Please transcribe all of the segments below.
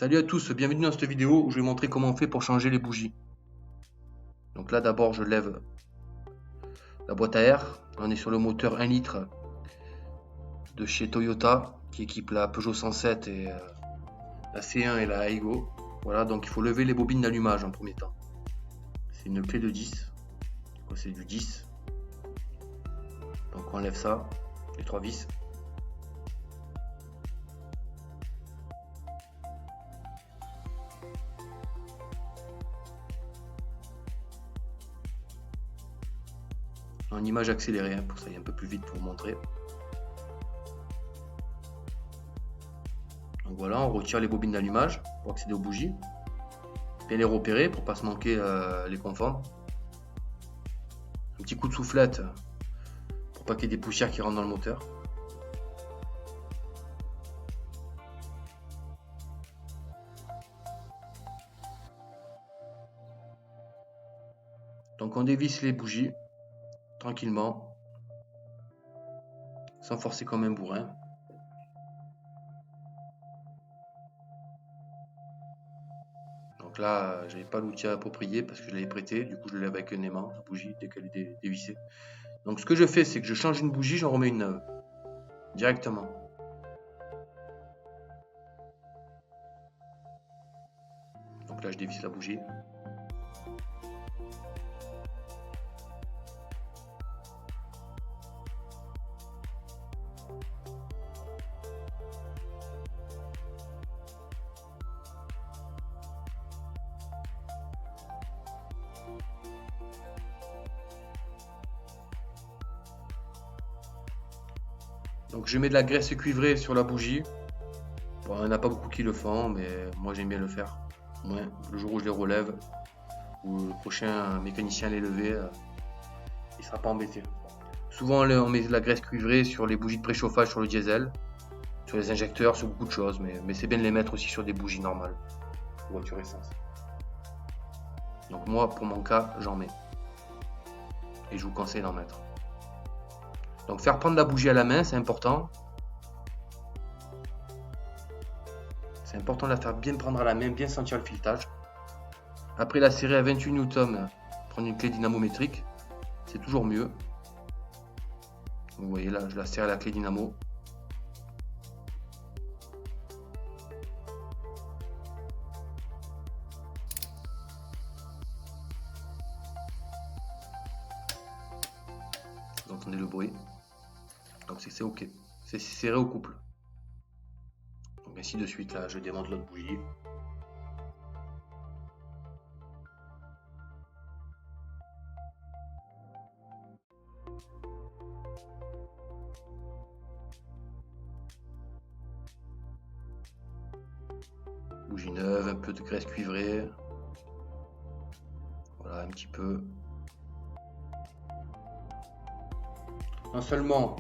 Salut à tous, bienvenue dans cette vidéo où je vais montrer comment on fait pour changer les bougies. Donc là d'abord je lève la boîte à air, on est sur le moteur 1 litre de chez Toyota qui équipe la Peugeot 107 et la C1 et la Aygo. Voilà, donc il faut lever les bobines d'allumage en premier temps. C'est une clé de 10, c'est du 10. Donc on enlève ça, les 3 vis. En image accélérée, hein, pour que ça aille un peu plus vite pour vous montrer. Donc voilà, on retire les bobines d'allumage pour accéder aux bougies. Bien les repérer pour pas se manquer les confondre. Un petit coup de soufflette pour pas qu'il y ait des poussières qui rentrent dans le moteur. Donc on dévisse les bougies tranquillement, sans forcer comme un bourrin. Donc là, j'avais pas l'outil approprié parce que je l'avais prêté, du coup je le lève avec un aimant, la bougie, dès qu'elle est dévissée. Donc ce que je fais, c'est que je change une bougie, j'en remets une neuve, directement. Donc là, je dévisse la bougie. Donc je mets de la graisse cuivrée sur la bougie. Bon, il n'y en a pas beaucoup qui le font, mais moi j'aime bien le faire. Au moins, le jour où je les relève, ou le prochain mécanicien les lever, il sera pas embêté. Souvent on met de la graisse cuivrée sur les bougies de préchauffage sur le diesel, sur les injecteurs, sur beaucoup de choses, mais c'est bien de les mettre aussi sur des bougies normales, voiture essence. Donc moi, pour mon cas, j'en mets. Et je vous conseille d'en mettre. Donc faire prendre la bougie à la main, c'est important. C'est important de la faire bien prendre à la main, bien sentir le filetage. Après la serrer à 28 Newton, prendre une clé dynamométrique, c'est toujours mieux. Vous voyez là, je la serre à la clé dynamo. Vous entendez le bruit. Donc c'est ok. C'est serré au couple. Donc ainsi de suite, là, je démonte l'autre bougie. Bougie neuve, un peu de graisse cuivrée. Voilà, un petit peu. Non seulement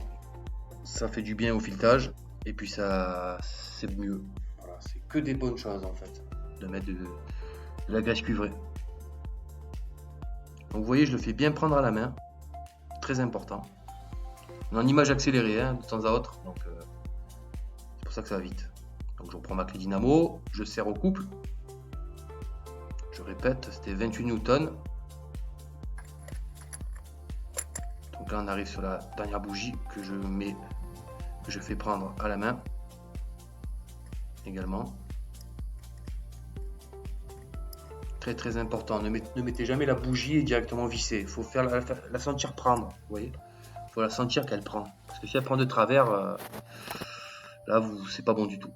ça fait du bien au filetage, et puis ça c'est mieux. Voilà, c'est que des bonnes choses en fait, de mettre de la graisse cuivrée. Donc vous voyez, je le fais bien prendre à la main, très important. On est en image accélérée, hein, de temps à autre, donc c'est pour ça que ça va vite. Donc je reprends ma clé dynamo, je serre au couple. Je répète, c'était 28 Newton. Donc là on arrive sur la dernière bougie que je fais prendre à la main également. Très très important, ne mettez jamais la bougie directement vissée, il faut faire la sentir prendre, vous voyez, il faut la sentir qu'elle prend, parce que si elle prend de travers, là c'est pas bon du tout.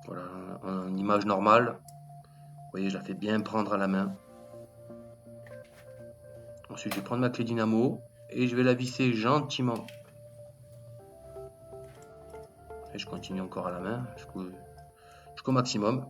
Voilà, en image normale, vous voyez, je la fais bien prendre à la main. Ensuite je vais prendre ma clé dynamo et je vais la visser gentiment. Et je continue encore à la main jusqu'au maximum.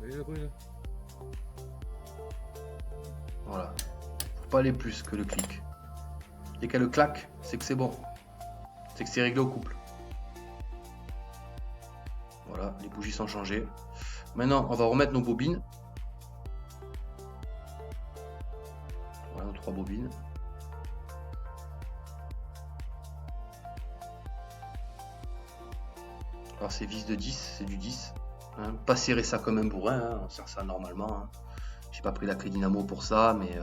voyez le bruit là? Voilà. Faut pas aller plus que le clic. Dès qu'elle le claque, c'est que c'est bon. C'est que c'est réglé au couple. Voilà, les bougies sont changées. Maintenant, on va remettre nos bobines. Voilà, nos 3 bobines. Alors c'est vis de 10, c'est du 10. Hein. Pas serrer ça comme un bourrin, hein. On serre ça normalement. Hein. J'ai pas pris la clé dynamo pour ça, mais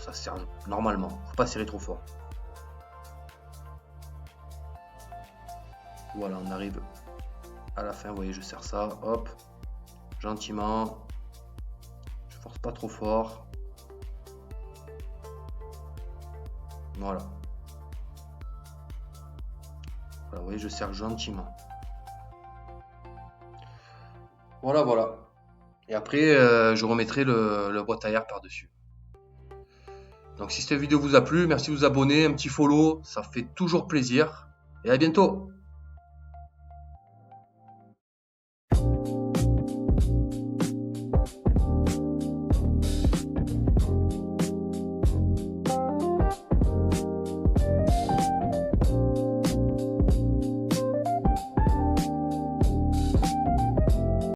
ça se serre normalement. Faut pas serrer trop fort. Voilà, on arrive à la fin. Vous voyez, je serre ça, hop, gentiment. Je force pas trop fort. Voilà. Voilà, vous voyez, je serre gentiment. Voilà, voilà. Et après, je remettrai le boîte à air par-dessus. Donc si cette vidéo vous a plu, merci de vous abonner, un petit follow, ça fait toujours plaisir. Et à bientôt!